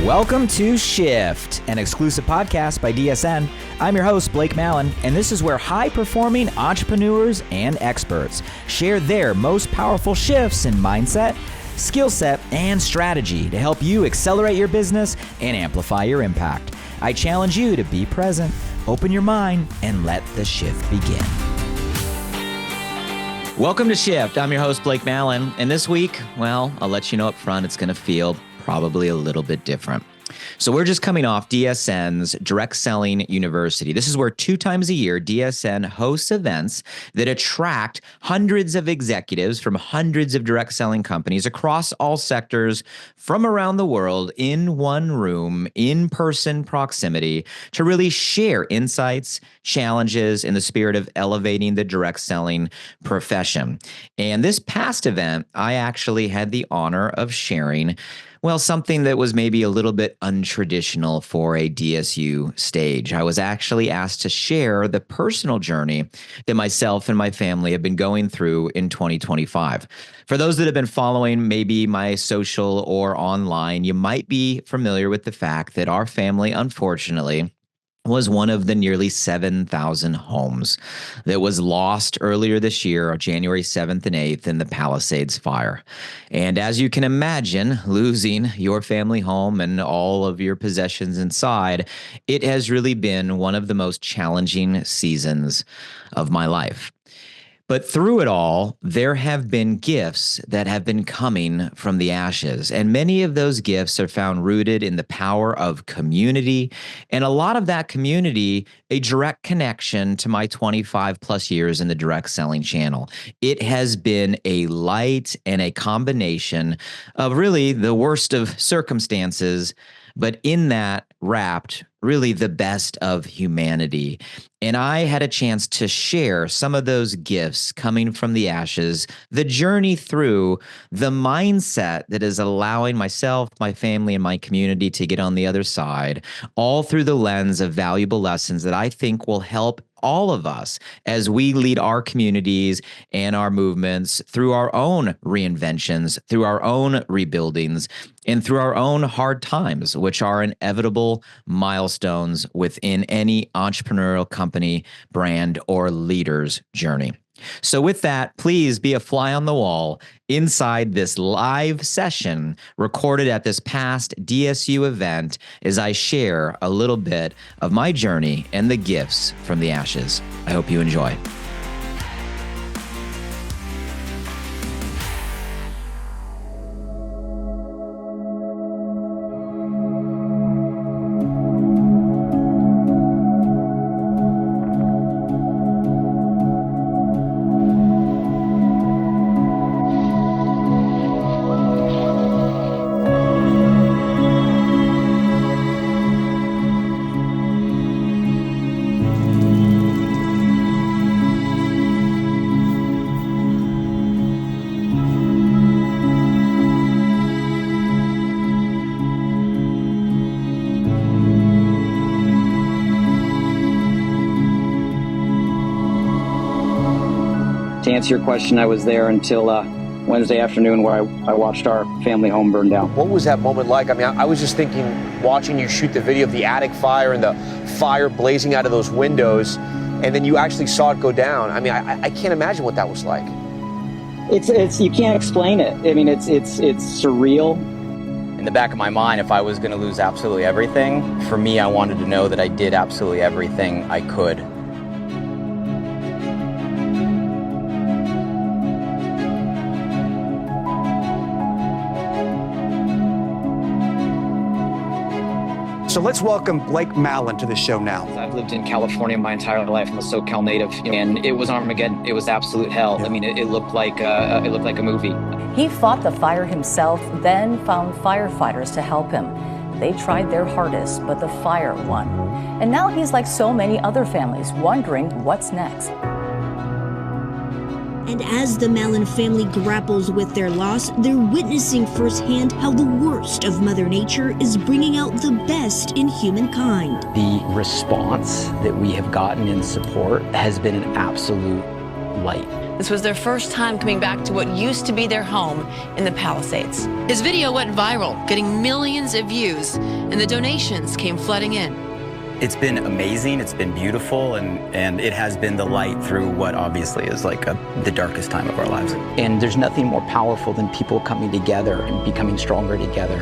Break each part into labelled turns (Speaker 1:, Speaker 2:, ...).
Speaker 1: Welcome to Shift, an exclusive podcast by DSN. I'm your host, Blake Mallen, and this is where high-performing entrepreneurs and experts share their most powerful shifts in mindset, skill set, and strategy to help you accelerate your business and amplify your impact. I challenge you to be present, open your mind, and let the shift begin. Welcome to Shift. I'm your host, Blake Mallen, and this week, well, I'll let you know up front, it's going to feel probably a little bit different. So we're just coming off DSN's Direct Selling University. This is where 2 times a year, DSN hosts events that attract hundreds of executives from hundreds of direct selling companies across all sectors from around the world in one room, in-person proximity to really share insights, challenges in the spirit of elevating the direct selling profession. And this past event, I actually had the honor of sharing something that was maybe a little bit untraditional for a DSU stage. I was actually asked to share the personal journey that myself and my family have been going through in 2025. For those that have been following maybe my social or online, you might be familiar with the fact that our family, unfortunately, was one of the nearly 7,000 homes that was lost earlier this year, January 7th and 8th, in the Palisades fire. And as you can imagine, losing your family home and all of your possessions inside, it has really been one of the most challenging seasons of my life. But through it all, there have been gifts that have been coming from the ashes. And many of those gifts are found rooted in the power of community. And a lot of that community, a direct connection to my 25 plus years in the direct selling channel. It has been a light and a combination of really the worst of circumstances, but in that wrapped really the best of humanity. And I had a chance to share some of those gifts coming from the ashes, the journey through the mindset that is allowing myself, my family, and my community to get on the other side, all through the lens of valuable lessons that I think will help all of us as we lead our communities and our movements through our own reinventions, through our own rebuildings, and through our own hard times, which are inevitable milestones within any entrepreneurial company, brand, or leader's journey. So with that, please be a fly on the wall inside this live session recorded at this past DSU event as I share a little bit of my journey and the gifts from the ashes. I hope you enjoy.
Speaker 2: To answer your question, I was there until Wednesday afternoon where I watched our family home burn down.
Speaker 3: What was that moment like? I mean, I was just thinking, watching you shoot the video of the attic fire and the fire blazing out of those windows, and then you actually saw it go down. I mean, I can't imagine what that was like.
Speaker 2: It's you can't explain it. I mean, it's surreal.
Speaker 4: In the back of my mind, if I was going to lose absolutely everything, for me, I wanted to know that I did absolutely everything I could.
Speaker 5: So let's welcome Blake Mallen to the show now.
Speaker 2: I've lived in California my entire life. I'm a SoCal native, and it was Armageddon. It was absolute hell. Yeah. I mean, it looked like a movie.
Speaker 6: He fought the fire himself, then found firefighters to help him. They tried their hardest, but the fire won. And now he's like so many other families, wondering what's next.
Speaker 7: And as the Mallen family grapples with their loss, they're witnessing firsthand how the worst of Mother Nature is bringing out the best in humankind.
Speaker 4: The response that we have gotten in support has been an absolute
Speaker 8: light.
Speaker 9: This was their first time coming back to what used to be their home in the Palisades.
Speaker 10: His video went viral, getting millions of views, and the donations came flooding in.
Speaker 4: It's been amazing, it's been beautiful, and it has been the light through what obviously is like the darkest time of our lives.
Speaker 8: And there's nothing more powerful than people coming together and becoming stronger together.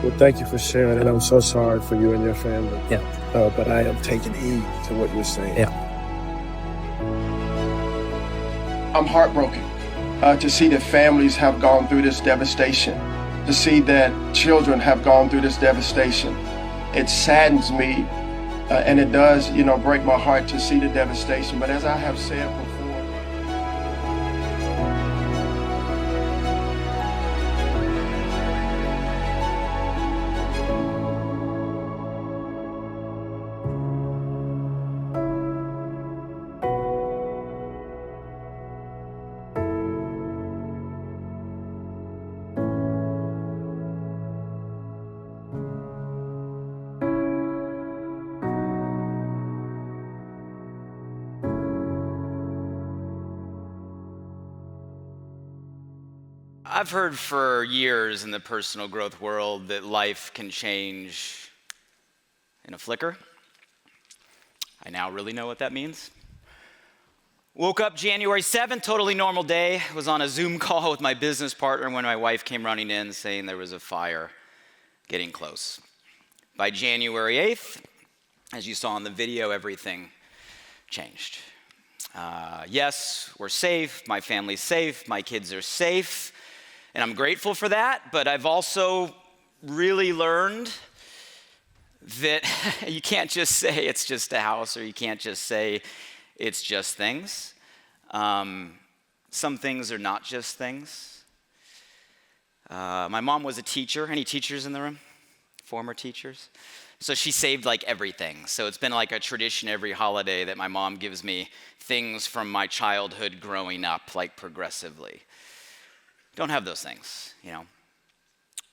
Speaker 11: Well, thank you for sharing, and I'm so sorry for you and your family.
Speaker 8: Yeah.
Speaker 11: But I am taking heed to what you're saying.
Speaker 8: Yeah.
Speaker 12: I'm heartbroken to see that families have gone through this devastation, to see that children have gone through this devastation. It saddens me, and it does, break my heart to see the devastation. But as I have said before,
Speaker 4: I've heard for years in the personal growth world that life can change in a flicker. I now really know what that means. Woke up January 7th, totally normal day. Was on a Zoom call with my business partner when my wife came running in saying there was a fire getting close. By January 8th, as you saw in the video, everything changed. Yes, we're safe, my family's safe, my kids are safe, and I'm grateful for that, but I've also really learned that you can't just say it's just a house, or you can't just say it's just things. Some things are not just things. My mom was a teacher. Any teachers in the room? Former teachers? So she saved like everything. So it's been like a tradition every holiday that my mom gives me things from my childhood growing up, like progressively. Don't have those things,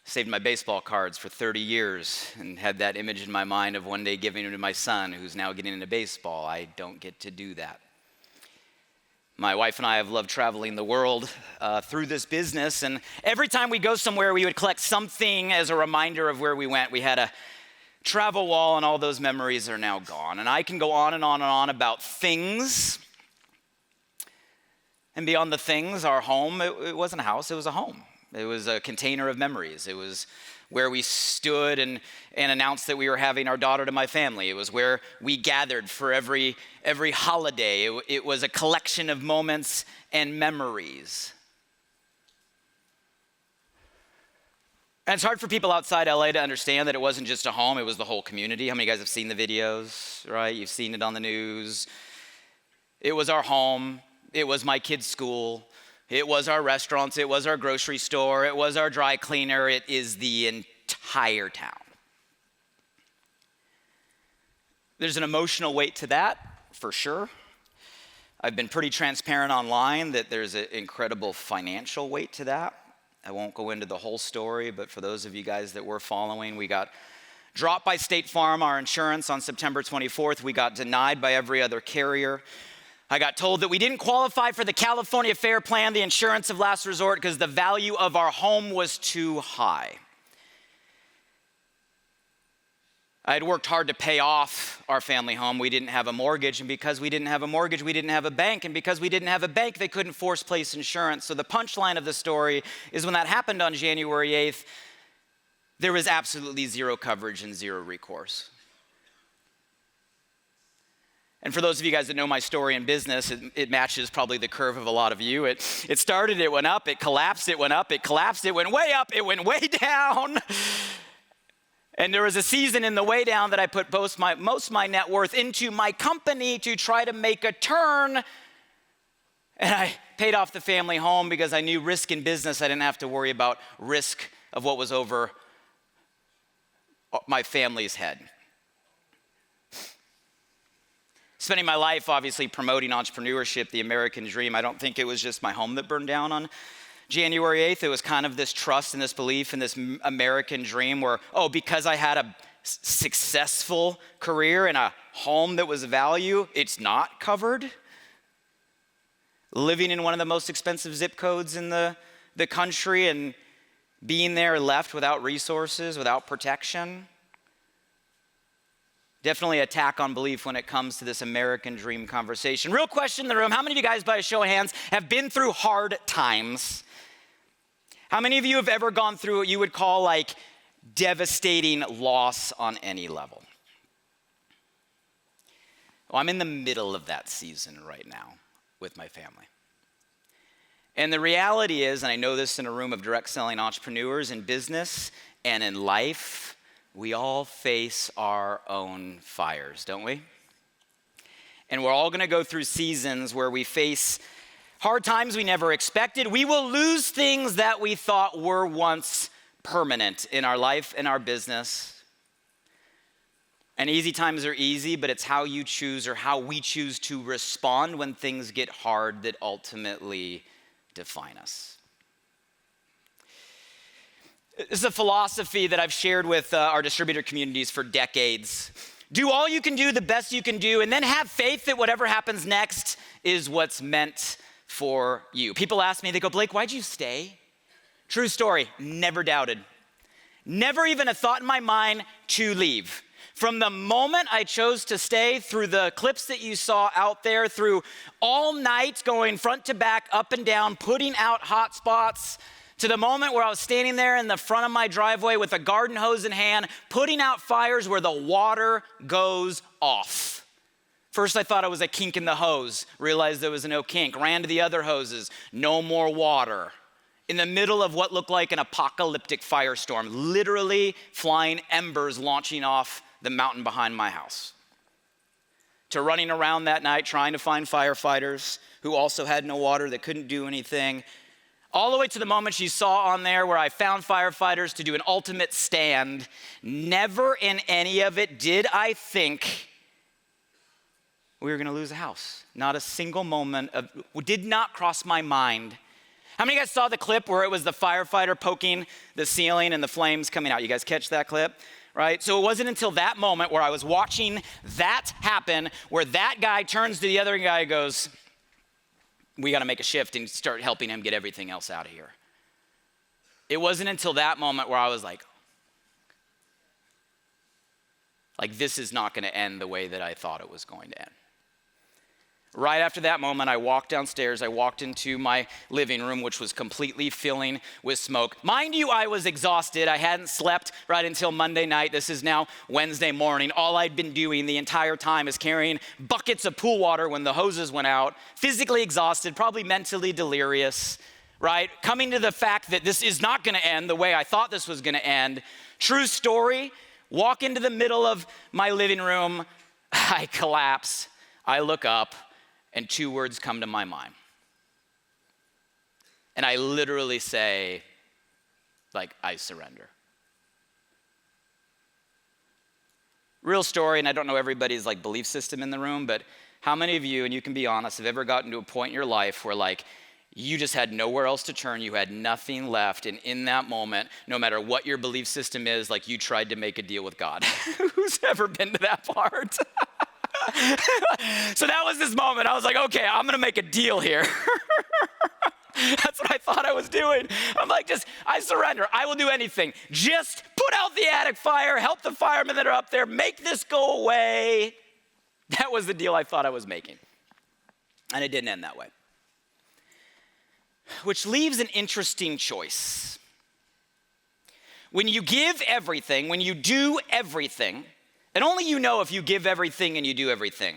Speaker 4: Saved my baseball cards for 30 years and had that image in my mind of one day giving them to my son who's now getting into baseball. I don't get to do that. My wife and I have loved traveling the world through this business, and every time we go somewhere, we would collect something as a reminder of where we went. We had a travel wall, and all those memories are now gone. And I can go on and on and on about things. And beyond the things, our home, it wasn't a house, it was a home. It was a container of memories. It was where we stood and announced that we were having our daughter to my family. It was where we gathered for every holiday. It was a collection of moments and memories. And it's hard for people outside LA to understand that it wasn't just a home, it was the whole community. How many of you guys have seen the videos, right? You've seen it on the news. It was our home. It was my kids' school. It was our restaurants. It was our grocery store. It was our dry cleaner. It is the entire town. There's an emotional weight to that, for sure. I've been pretty transparent online that there's an incredible financial weight to that. I won't go into the whole story, but for those of you guys that were following, we got dropped by State Farm, our insurance, on September 24th. We got denied by every other carrier. I got told that we didn't qualify for the California Fair Plan, the insurance of last resort, because the value of our home was too high. I had worked hard to pay off our family home. We didn't have a mortgage, and because we didn't have a mortgage, we didn't have a bank, and because we didn't have a bank, they couldn't force place insurance. So the punchline of the story is when that happened on January 8th, there was absolutely zero coverage and zero recourse. And for those of you guys that know my story in business, it matches probably the curve of a lot of you. It started, it went up, it collapsed, it went up, it collapsed, it went way up, it went way down. And there was a season in the way down that I put most of my net worth into my company to try to make a turn. And I paid off the family home because I knew risk in business, I didn't have to worry about risk of what was over my family's head. spending my life obviously promoting entrepreneurship, the American dream. I don't think it was just my home that burned down on January 8th. It was kind of this trust and this belief in this American dream where, oh, because I had a successful career and a home that was of value, it's not covered. Living in one of the most expensive zip codes in the country and being there left without resources, without protection. Definitely attack on belief when it comes to this American dream conversation. Real question in the room, how many of you guys, by a show of hands, have been through hard times? How many of you have ever gone through what you would call like devastating loss on any level? Well, I'm in the middle of that season right now with my family. And the reality is, and I know this in a room of direct selling entrepreneurs in business and in life, we all face our own fires, don't we? And we're all gonna go through seasons where we face hard times we never expected. We will lose things that we thought were once permanent in our life and our business. And easy times are easy, but it's how you choose or how we choose to respond when things get hard that ultimately define us. This is a philosophy that I've shared with our distributor communities for decades. Do all you can do, the best you can do, and then have faith that whatever happens next is what's meant for you. People ask me, they go, Blake, why'd you stay? True story, never doubted. Never even a thought in my mind to leave. From the moment I chose to stay, through the clips that you saw out there, through all night going front to back, up and down, putting out hot spots, to the moment where I was standing there in the front of my driveway with a garden hose in hand, putting out fires where the water goes off. First I thought it was a kink in the hose, realized there was no kink, ran to the other hoses, no more water. In the middle of what looked like an apocalyptic firestorm, literally flying embers launching off the mountain behind my house. To running around that night trying to find firefighters who also had no water, that couldn't do anything. All the way to the moment you saw on there where I found firefighters to do an ultimate stand. Never in any of it did I think we were gonna lose a house. Not a single moment did not cross my mind. How many of you guys saw the clip where it was the firefighter poking the ceiling and the flames coming out? You guys catch that clip? Right? So it wasn't until that moment where I was watching that happen, where that guy turns to the other guy and goes, we gotta make a shift and start helping him get everything else out of here. It wasn't until that moment where I was like, this is not gonna end the way that I thought it was going to end. Right after that moment, I walked downstairs, I walked into my living room, which was completely filling with smoke. Mind you, I was exhausted. I hadn't slept right until Monday night. This is now Wednesday morning. All I'd been doing the entire time is carrying buckets of pool water when the hoses went out, physically exhausted, probably mentally delirious, right? Coming to the fact that this is not gonna end the way I thought this was gonna end. True story, walk into the middle of my living room, I collapse, I look up, and two words come to my mind. And I literally say, I surrender. Real story, and I don't know everybody's belief system in the room, but how many of you, and you can be honest, have ever gotten to a point in your life where you just had nowhere else to turn, you had nothing left, and in that moment, no matter what your belief system is, you tried to make a deal with God? Who's ever been to that part? So that was this moment. I was like, okay, I'm gonna make a deal here. That's what I thought I was doing. I'm I surrender. I will do anything. Just put out the attic fire, help the firemen that are up there, make this go away. That was the deal I thought I was making. And it didn't end that way. Which leaves an interesting choice. When you give everything, when you do everything, and only you know if you give everything and you do everything,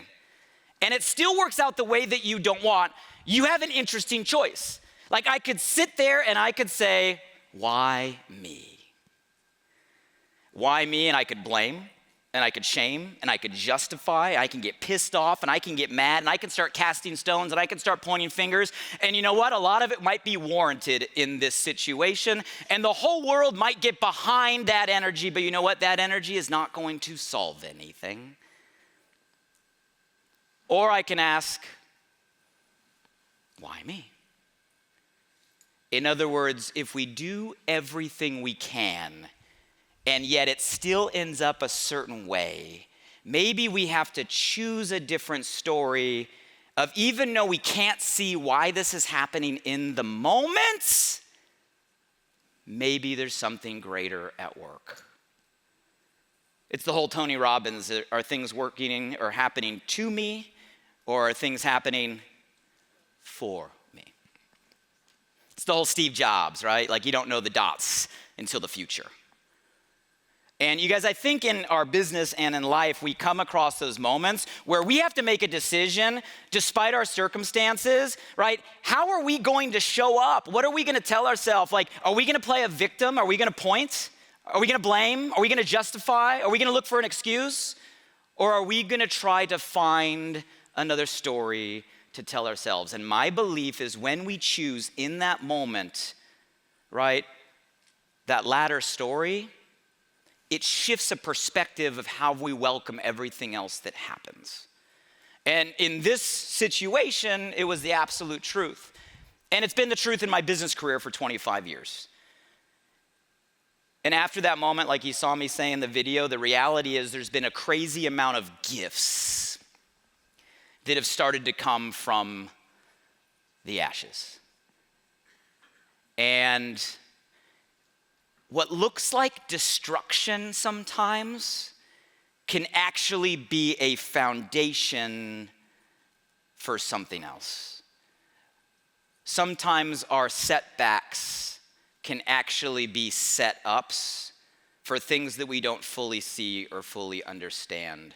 Speaker 4: and it still works out the way that you don't want, you have an interesting choice. I could sit there and I could say, why me? Why me? And I could blame, and I could shame, and I could justify, I can get pissed off, and I can get mad, and I can start casting stones, and I can start pointing fingers. And you know what? A lot of it might be warranted in this situation, and the whole world might get behind that energy, but you know what? That energy is not going to solve anything. Or I can ask, why me? In other words, if we do everything we can, and yet it still ends up a certain way, maybe we have to choose a different story of, even though we can't see why this is happening in the moment, maybe there's something greater at work. It's the whole Tony Robbins, are things working or happening to me, or are things happening for me? It's the whole Steve Jobs, right? Like, you don't know the dots until the future. And you guys, I think in our business and in life, we come across those moments where we have to make a decision despite our circumstances, right? How are we going to show up? What are we going to tell ourselves? Like, are we going to play a victim? Are we going to point? Are we going to blame? Are we going to justify? Are we going to look for an excuse? Or are we going to try to find another story to tell ourselves? And my belief is when we choose in that moment, right, that latter story, it shifts a perspective of how we welcome everything else that happens. And in this situation, it was the absolute truth. And it's been the truth in my business career for 25 years. And after that moment, like you saw me say in the video, the reality is there's been a crazy amount of gifts that have started to come from the ashes. And what looks like destruction sometimes can actually be a foundation for something else. Sometimes our setbacks can actually be set-ups for things that we don't fully see or fully understand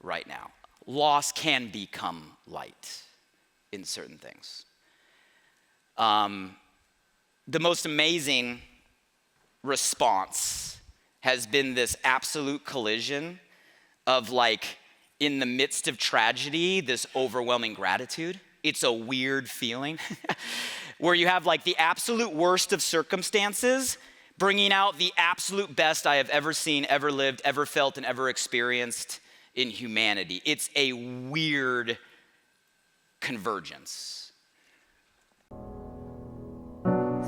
Speaker 4: right now. Loss can become light in certain things. The most amazing response has been this absolute collision of, like, in the midst of tragedy, this overwhelming gratitude. It's a weird feeling where you have, like, the absolute worst of circumstances bringing out the absolute best I have ever seen, ever lived, ever felt, and ever experienced in humanity. It's a weird convergence.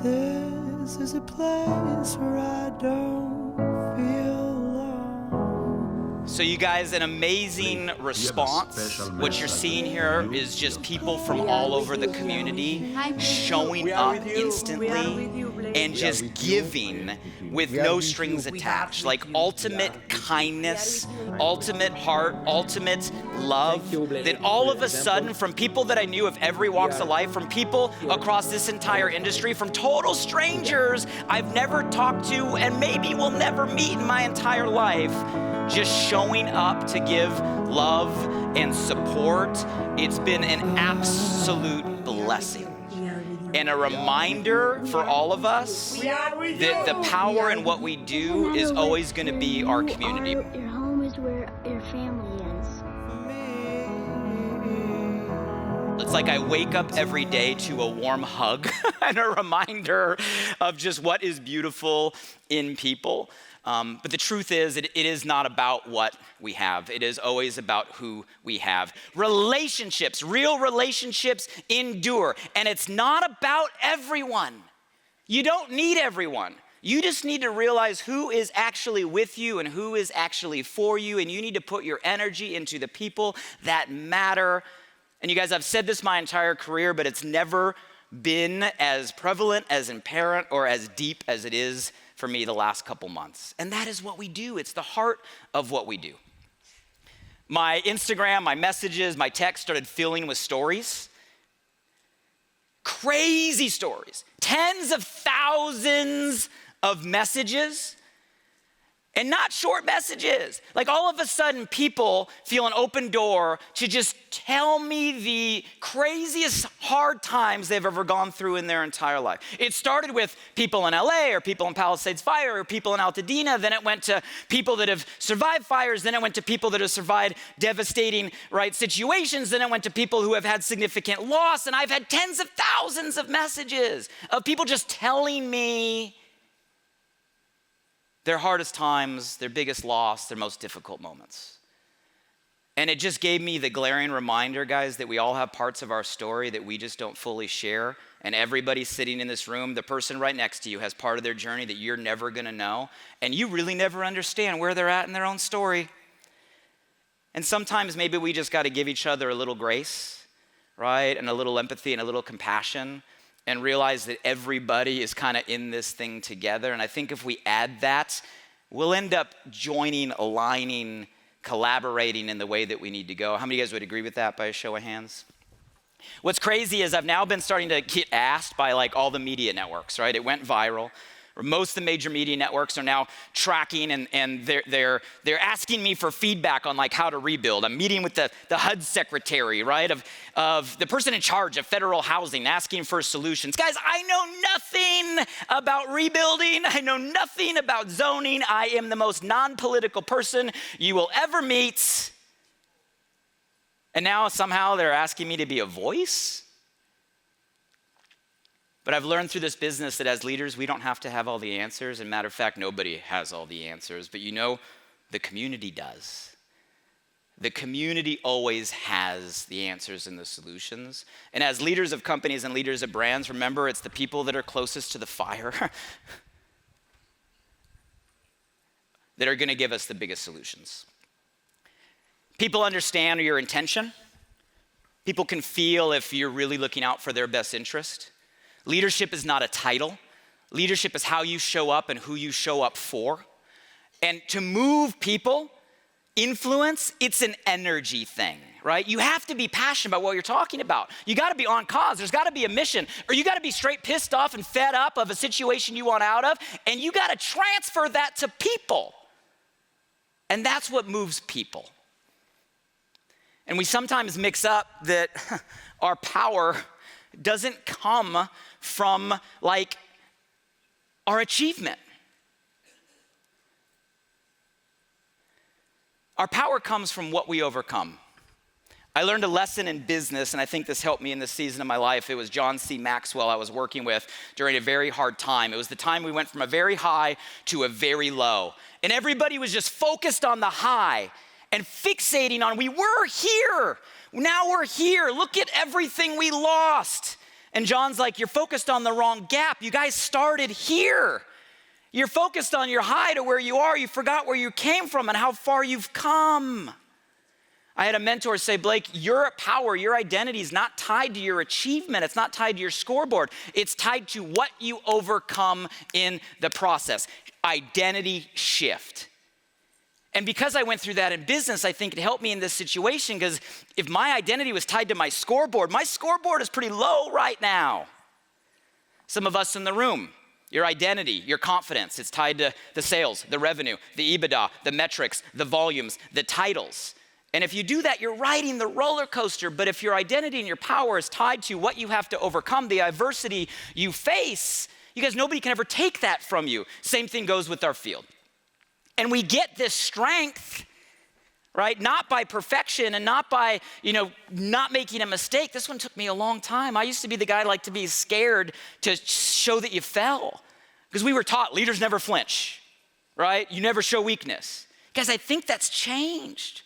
Speaker 13: This is a place where I don't feel alone.
Speaker 4: So you guys, an amazing response. What you're seeing here is just people from all over the community showing up instantly and just giving with no strings attached. Like ultimate kindness, ultimate heart, ultimate love. That all of a sudden, from people that I knew of every walks of life, from people across this entire industry, from total strangers I've never talked to and maybe will never meet in my entire life, just showing up to give love and support. It's been an absolute blessing. And a reminder for all of us that the power in what we do is always going to be our community.
Speaker 14: Your home is where your family is.
Speaker 4: It's like I wake up every day to a warm hug and a reminder of just what is beautiful in people. But the truth is, it is not about what we have. It is always about who we have. Relationships, real relationships endure. And it's not about everyone. You don't need everyone. You just need to realize who is actually with you and who is actually for you. And you need to put your energy into the people that matter. And you guys, I've said this my entire career, but it's never been as prevalent, as apparent, or as deep as it is for me the last couple months. And that is what we do. It's the heart of what we do. My Instagram, my messages, my text started filling with stories. Crazy stories. Tens of thousands of messages. And not short messages. Like all of a sudden people feel an open door to just tell me the craziest hard times they've ever gone through in their entire life. It started with people in LA or people in Palisades fire or people in Altadena. Then it went to people that have survived fires. Then it went to people that have survived devastating, right, situations. Then it went to people who have had significant loss. And I've had tens of thousands of messages of people just telling me their hardest times, their biggest loss, their most difficult moments. And it just gave me the glaring reminder, guys, that we all have parts of our story that we just don't fully share. And everybody sitting in this room, the person right next to you has part of their journey that you're never gonna know. And you really never understand where they're at in their own story. And sometimes maybe we just gotta give each other a little grace, right? And a little empathy and a little compassion, and realize that everybody is kind of in this thing together. And I think if we add that, we'll end up joining, aligning, collaborating in the way that we need to go. How many of you guys would agree with that by a show of hands? What's crazy is I've now been starting to get asked by like all the media networks, right? It went viral. Most of the major media networks are now tracking and they're asking me for feedback on like how to rebuild. I'm meeting with the HUD secretary, right, of the person in charge of federal housing, asking for solutions. Guys, I know nothing about rebuilding. I know nothing about zoning. I am the most non-political person you will ever meet. And now somehow they're asking me to be a voice? But I've learned through this business that as leaders, we don't have to have all the answers. And matter of fact, nobody has all the answers. But you know, the community does. The community always has the answers and the solutions. And as leaders of companies and leaders of brands, remember, it's the people that are closest to the fire that are gonna give us the biggest solutions. People understand your intention. People can feel if you're really looking out for their best interest. Leadership is not a title. Leadership is how you show up and who you show up for. And to move people, influence, it's an energy thing, right? You have to be passionate about what you're talking about. You gotta be on cause. There's gotta be a mission. Or you gotta be straight pissed off and fed up of a situation you want out of, and you gotta transfer that to people. And that's what moves people. And we sometimes mix up that our power doesn't come from like our achievement. Our power comes from what we overcome. I learned a lesson in business, and I think this helped me in this season of my life. It was John C. Maxwell I was working with during a very hard time. It was the time we went from a very high to a very low. And everybody was just focused on the high and fixating on, we were here, now we're here, look at everything we lost. And John's like, you're focused on the wrong gap. You guys started here. You're focused on your high to where you are. You forgot where you came from and how far you've come. I had a mentor say, Blake, your power, your identity is not tied to your achievement. It's not tied to your scoreboard. It's tied to what you overcome in the process. Identity shift. And because I went through that in business, I think it helped me in this situation, because if my identity was tied to my scoreboard is pretty low right now. Some of us in the room, your identity, your confidence, it's tied to the sales, the revenue, the EBITDA, the metrics, the volumes, the titles. And if you do that, you're riding the roller coaster. But if your identity and your power is tied to what you have to overcome, the adversity you face, you guys, nobody can ever take that from you. Same thing goes with our field. And we get this strength, right? Not by perfection and not by, not making a mistake. This one took me a long time. I used to be the guy like to be scared to show that you fell, because we were taught leaders never flinch, right? You never show weakness. Guys, I think that's changed.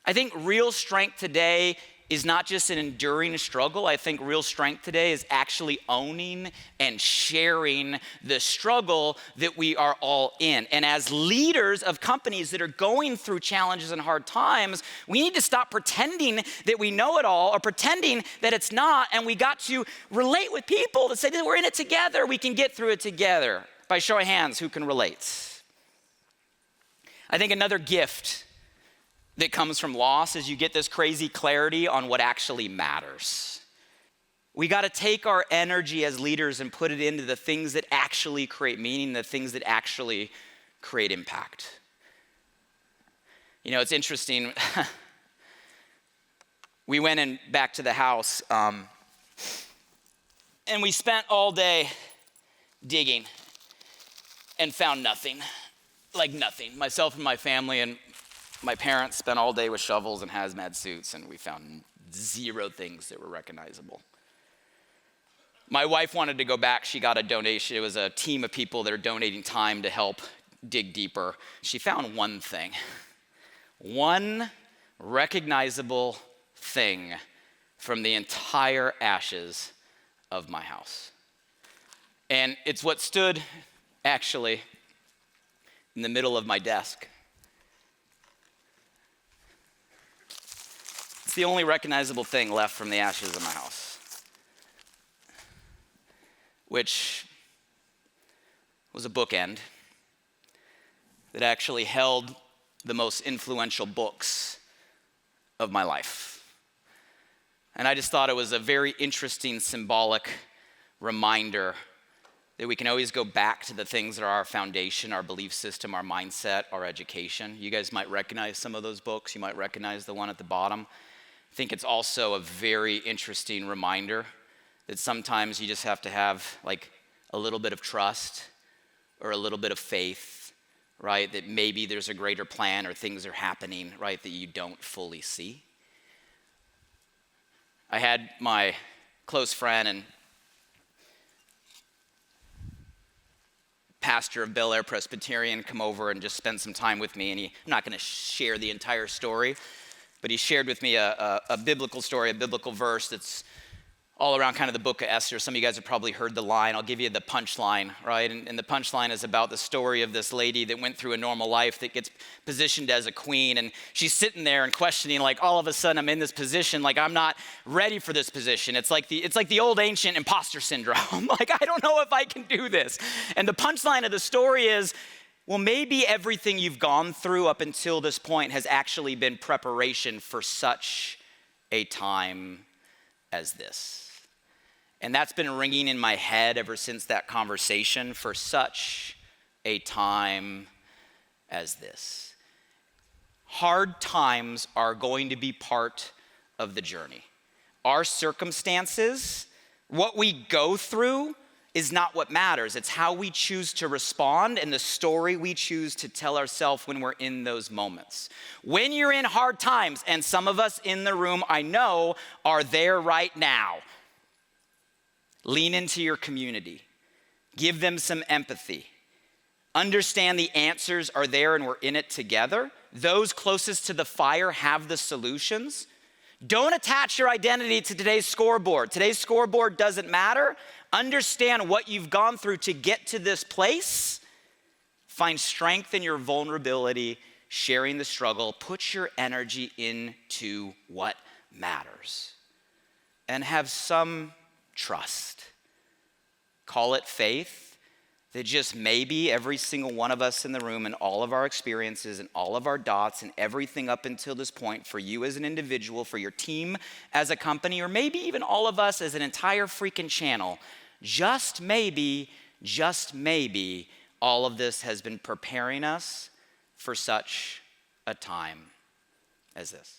Speaker 4: I think real strength today is not just an enduring struggle. I think real strength today is actually owning and sharing the struggle that we are all in. And as leaders of companies that are going through challenges and hard times, we need to stop pretending that we know it all or pretending that it's not. And we got to relate with people to say that we're in it together. We can get through it together. By show of hands, who can relate? I think another gift that comes from loss is you get this crazy clarity on what actually matters. We got to take our energy as leaders and put it into the things that actually create meaning, the things that actually create impact. It's interesting. We went back to the house, and we spent all day digging and found nothing, like nothing. Myself and my family and my parents spent all day with shovels and hazmat suits, and we found 0 things that were recognizable. My wife wanted to go back. She got a donation. It was a team of people that are donating time to help dig deeper. She found one thing. One recognizable thing from the entire ashes of my house. And it's what stood actually in the middle of my desk. It's the only recognizable thing left from the ashes of my house, which was a bookend that actually held the most influential books of my life. And I just thought it was a very interesting symbolic reminder that we can always go back to the things that are our foundation, our belief system, our mindset, our education. You guys might recognize some of those books. You might recognize the one at the bottom. I think it's also a very interesting reminder that sometimes you just have to have like a little bit of trust or a little bit of faith, right? That maybe there's a greater plan or things are happening, right, that you don't fully see. I had my close friend and pastor of Bel Air Presbyterian come over and just spend some time with me, and I'm not going to share the entire story, but he shared with me a biblical story, a biblical verse that's all around kind of the book of Esther. Some of you guys have probably heard the line. I'll give you the punchline, right? And the punchline is about the story of this lady that went through a normal life that gets positioned as a queen. And she's sitting there and questioning, like, all of a sudden I'm in this position, like I'm not ready for this position. It's like the old ancient imposter syndrome. Like, I don't know if I can do this. And the punchline of the story is, well, maybe everything you've gone through up until this point has actually been preparation for such a time as this. And that's been ringing in my head ever since that conversation, for such a time as this. Hard times are going to be part of the journey. Our circumstances, what we go through, is not what matters. It's how we choose to respond and the story we choose to tell ourselves when we're in those moments. When you're in hard times, and some of us in the room I know are there right now, lean into your community. Give them some empathy. Understand the answers are there and we're in it together. Those closest to the fire have the solutions. Don't attach your identity to today's scoreboard. Today's scoreboard doesn't matter. Understand what you've gone through to get to this place. Find strength in your vulnerability, sharing the struggle. Put your energy into what matters. And have some trust. Call it faith, that just maybe every single one of us in the room and all of our experiences and all of our dots and everything up until this point, for you as an individual, for your team as a company, or maybe even all of us as an entire freaking channel, just maybe, all of this has been preparing us for such a time as this.